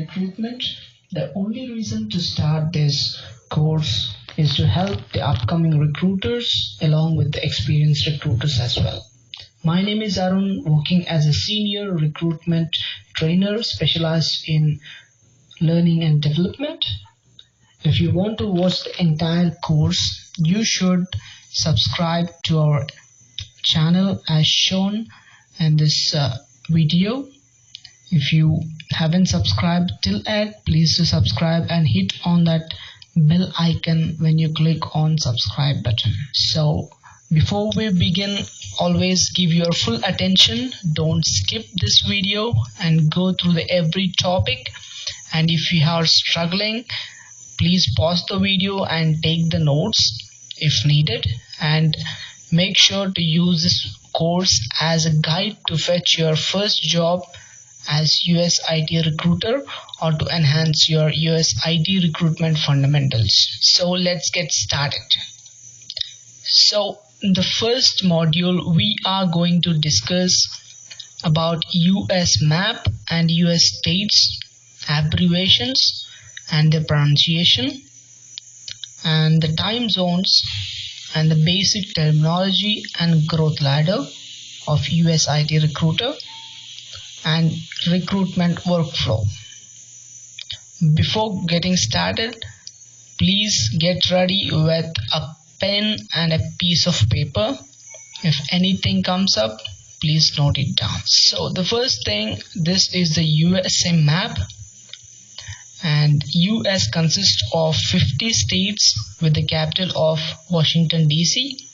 recruitment. The only reason to start this course is to help the upcoming recruiters along with the experienced recruiters as well. My name is Arun, working as a senior recruitment trainer specialized in learning and development. If you want to watch the entire course, you should subscribe to our channel as shown in this video. If you haven't subscribed till yet, please do subscribe and hit on that bell icon when you click on subscribe button. So before we begin, always give your full attention. Don't skip this video and go through every topic. And if you are struggling, please pause the video and take the notes if needed, and make sure to use this course as a guide to fetch your first job as US IT recruiter or to enhance your US IT recruitment fundamentals. So let's get started. So in the first module, we are going to discuss about US map and US states, abbreviations and the pronunciation, and the time zones, and the basic terminology and growth ladder of US IT recruiter and recruitment workflow. Before getting started, please get ready with a pen and a piece of paper. If anything comes up, please note it down. So the first thing, this is the USA map, and US consists of 50 states with the capital of Washington DC,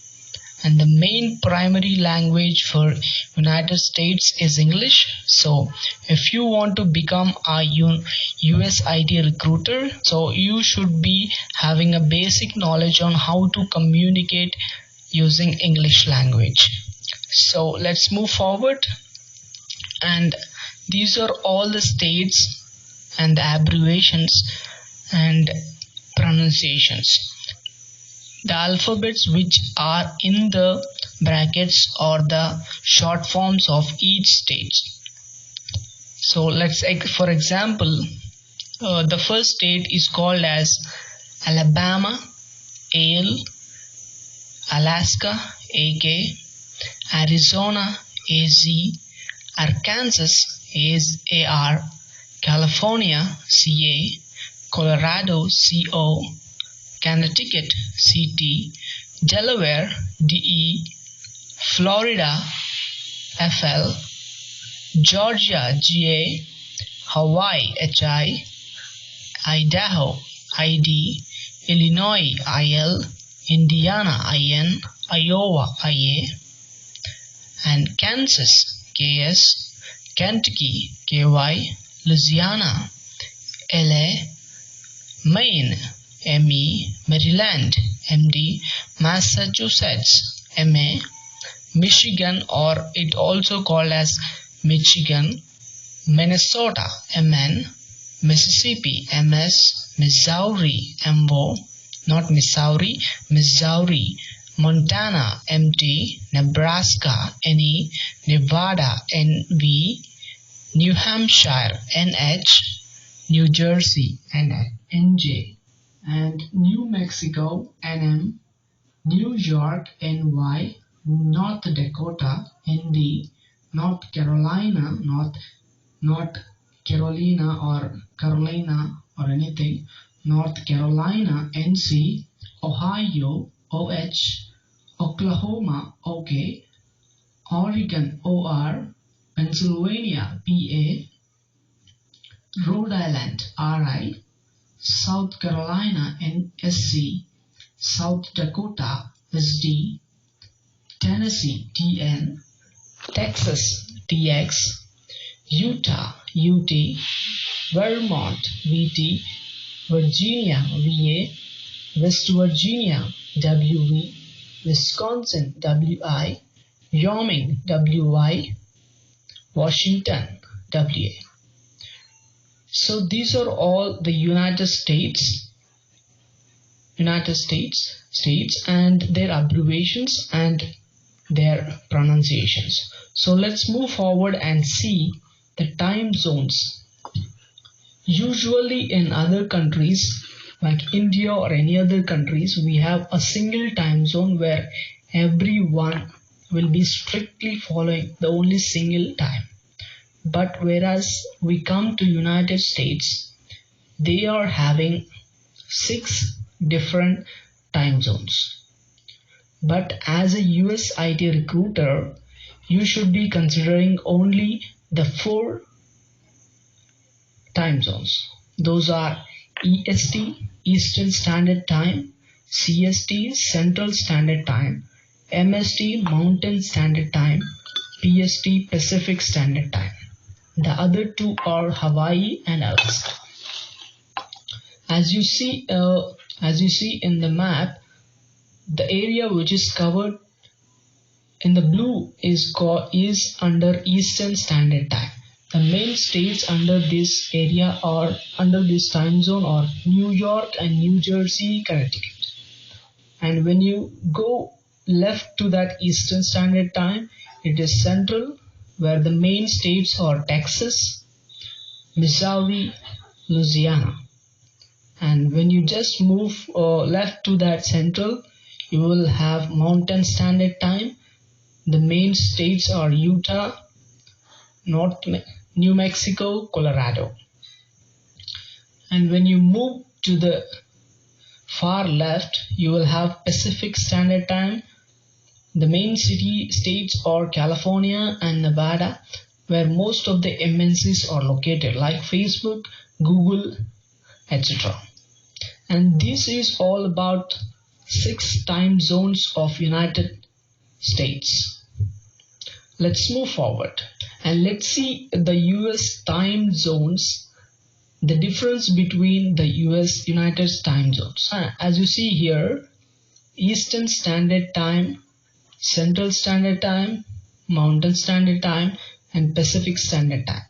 and the main primary language for United States is English. So if you want to become a US IT recruiter, so you should be having a basic knowledge on how to communicate using English language. So let's move forward, and these are all the states and the abbreviations and pronunciations. The alphabets which are in the brackets are the short forms of each state. So let's take for example, the first state is called as Alabama, AL, Alaska, AK, Arizona, AZ, Arkansas, AR, California, CA, Colorado, CO, Connecticut, CT, Delaware, DE, Florida, FL, Georgia, GA, Hawaii, HI, Idaho, ID, Illinois, IL, Indiana, IN, Iowa, IA, and Kansas, KS, Kentucky, KY, Louisiana, LA, Maine, ME, Maryland, MD, Massachusetts, MA, Michigan, or it also called as Michigan, Minnesota, MN, Mississippi, MS, Missouri, MO, not Missouri, Missouri, Montana, MT, Nebraska, NE, Nevada, NV, New Hampshire, NH, New Jersey, NJ, and New Mexico, NM, New York, NY, North Dakota, ND, North Carolina, North Carolina or Carolina or anything, North Carolina, NC, Ohio, OH, Oklahoma, OK, Oregon, OR, Pennsylvania, PA, Rhode Island, RI, South Carolina, NSC, South Dakota, SD, Tennessee, TN, Texas, TX, Utah, UT, Vermont, VT, Virginia, VA, West Virginia, WV, Wisconsin, WI, Wyoming, WY, Washington, WA. So these are all the United States and their abbreviations and their pronunciations. So let's move forward and see the time zones. Usually in other countries like India or any other countries, we have a single time zone where everyone will be strictly following the only single time. But whereas we come to United States, they are having 6 different time zones. But as a US IT recruiter, you should be considering only the 4 time zones. Those are EST, Eastern Standard Time, CST, Central Standard Time, MST, Mountain Standard Time, PST, Pacific Standard Time. The other 2 are Hawaii and Alaska. As you see in the map, the area which is covered in the blue is under Eastern Standard Time. The main states under this area or under this time zone are New York and New Jersey, Connecticut. And when you go left to that Eastern Standard Time, it is Central, where the main states are Texas, Missouri, Louisiana. And when you just move left to that Central, you will have Mountain Standard Time. The main states are Utah, New Mexico, Colorado. And when you move to the far left, you will have Pacific Standard Time. The main states are California and Nevada, where most of the MNCs are located, like Facebook, Google, etc. And this is all about 6 time zones of United States. Let's move forward and let's see the US time zones, the difference between the United time zones. As you see here, Eastern Standard Time, Central Standard Time, Mountain Standard Time, and Pacific Standard Time.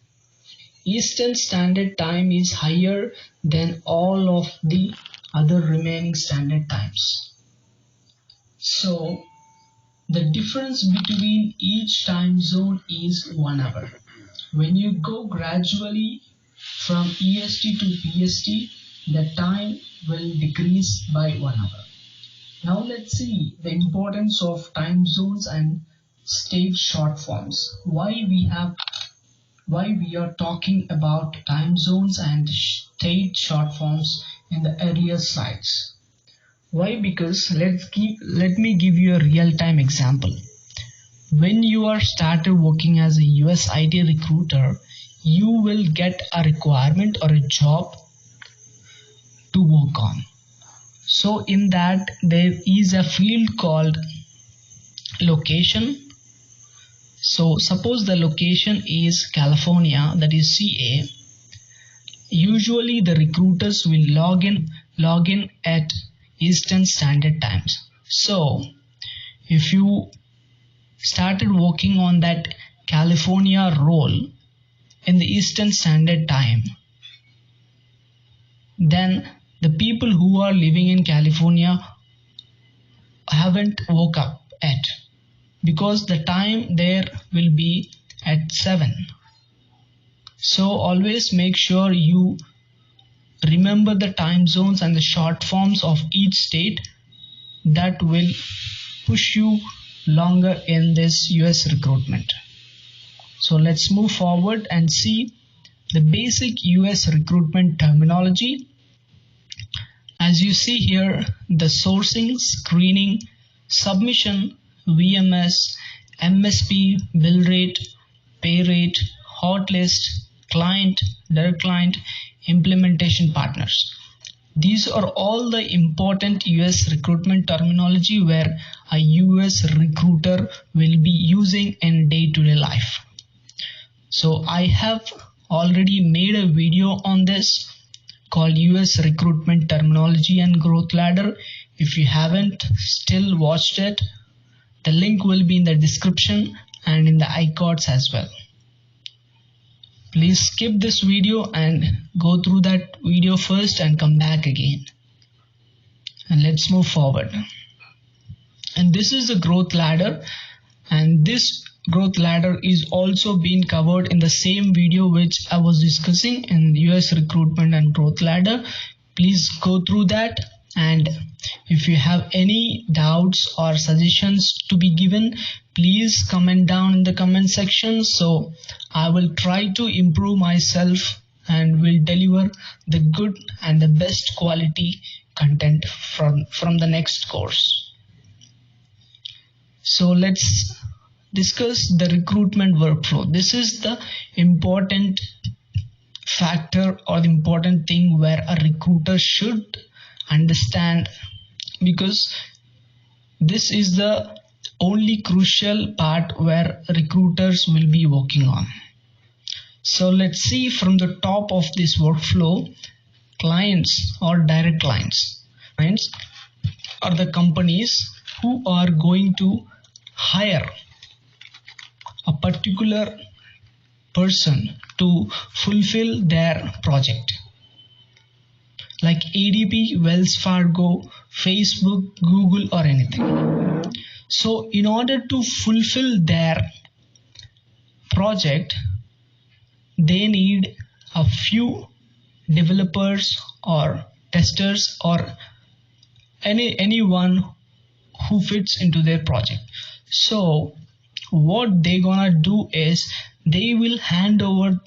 Eastern Standard Time is higher than all of the other remaining standard times. So the difference between each time zone is 1 hour. When you go gradually from EST to PST, the time will decrease by 1 hour. Now let's see the importance of time zones and state short forms. Why we are talking about time zones and state short forms in the earlier slides. Why? Because let me give you a real-time example. When you are started working as a US IT recruiter, you will get a requirement or a job to work on. So in that there is a field called location. So suppose the location is California, that is CA. Usually the recruiters will log in at Eastern Standard Times. So if you started working on that California role in the Eastern Standard Time, then the people who are living in California haven't woke up yet, because the time there will be at 7. So always make sure you remember the time zones and the short forms of each state. That will push you longer in this US recruitment. So let's move forward and see the basic US recruitment terminology. As you see here, the sourcing, screening, submission, VMS, MSP, bill rate, pay rate, hot list, client, direct client, implementation partners. These are all the important US recruitment terminology where a US recruiter will be using in day-to-day life. So I have already made a video on this called US recruitment terminology and growth ladder. If you haven't still watched it, the link will be in the description and in the iCards as well. Please skip this video and go through that video first and come back again. And let's move forward. And this is the growth ladder, and this growth ladder is also being covered in the same video which I was discussing in US recruitment and growth ladder. Please go through that, and if you have any doubts or suggestions to be given, please comment down in the comment section, so I will try to improve myself and will deliver the good and the best quality content from the next course. So let's discuss the recruitment workflow. This is the important factor or the important thing where a recruiter should understand, because this is the only crucial part where recruiters will be working on. So let's see from the top of this workflow. Clients or direct clients. Clients are the companies who are going to hire a particular person to fulfill their project, like ADP, Wells Fargo, Facebook, Google, or anything. So in order to fulfill their project, they need a few developers or testers or anyone who fits into their project. So what they gonna do is they will hand over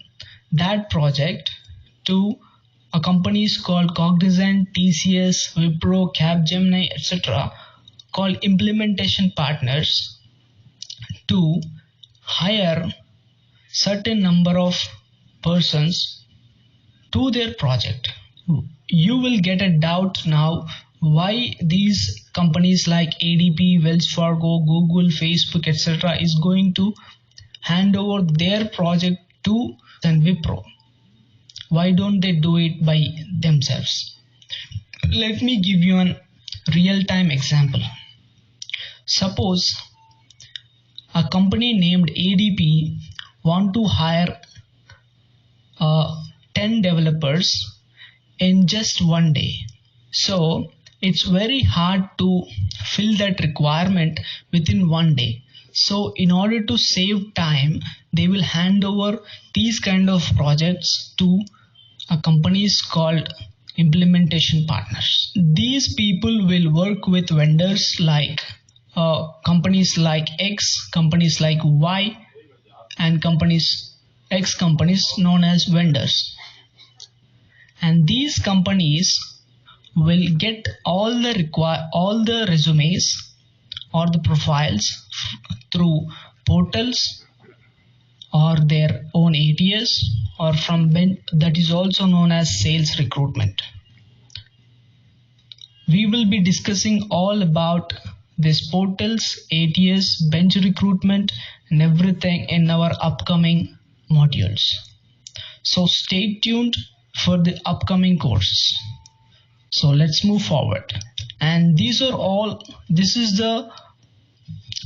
that project to a companies called Cognizant, TCS, Wipro, Capgemini, etc., called implementation partners, to hire certain number of persons to their project. You will get a doubt now why these companies like ADP, Wells Fargo, Google, Facebook, etc. is going to hand over their project to Wipro. Why don't they do it by themselves? Let me give you a real-time example. Suppose a company named ADP want to hire 10 developers in just one day. So it's very hard to fill that requirement within one day. So in order to save time, they will hand over these kind of projects to a companies called implementation partners. These people will work with vendors like companies like X, companies like Y, and companies X companies known as vendors. And these companies will get all the resumes or the profiles through portals or their own ATS or from that is also known as sales recruitment. We will be discussing all about these portals, ATS, bench recruitment, and everything in our upcoming modules. So stay tuned for the upcoming courses. So let's move forward. And this is the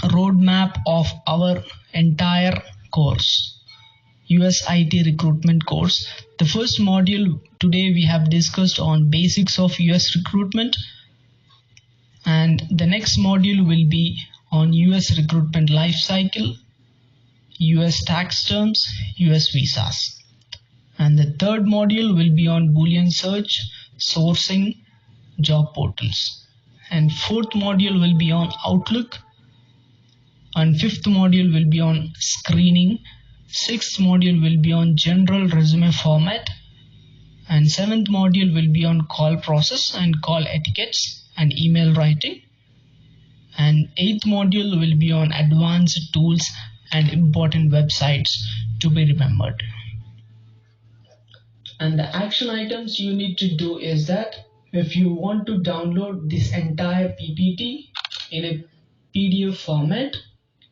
roadmap of our entire course, US IT recruitment course. The first module today we have discussed on basics of US recruitment, and the next module will be on US recruitment life cycle, US tax terms, US visas. And the third module will be on Boolean search, sourcing, job portals. And fourth module will be on Outlook. And fifth module will be on screening. Sixth module will be on general resume format. And seventh module will be on call process and call etiquettes and email writing. And eighth module will be on advanced tools and important websites to be remembered. And the action items you need to do is that if you want to download this entire PPT in a PDF format,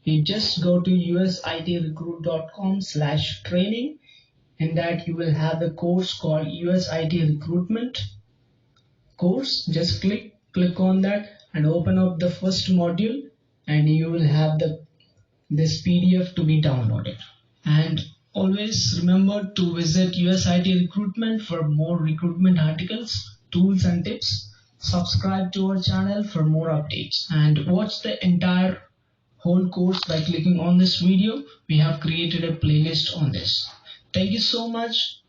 you just go to usitrecruit.com/training. In that you will have a course called US IT recruitment course. Just click on that and open up the first module, and you will have this PDF to be downloaded. And always remember to visit US IT recruitment for more recruitment articles, tools and tips. Subscribe to our channel for more updates and watch the entire whole course by clicking on this video. We have created a playlist on this. Thank you so much.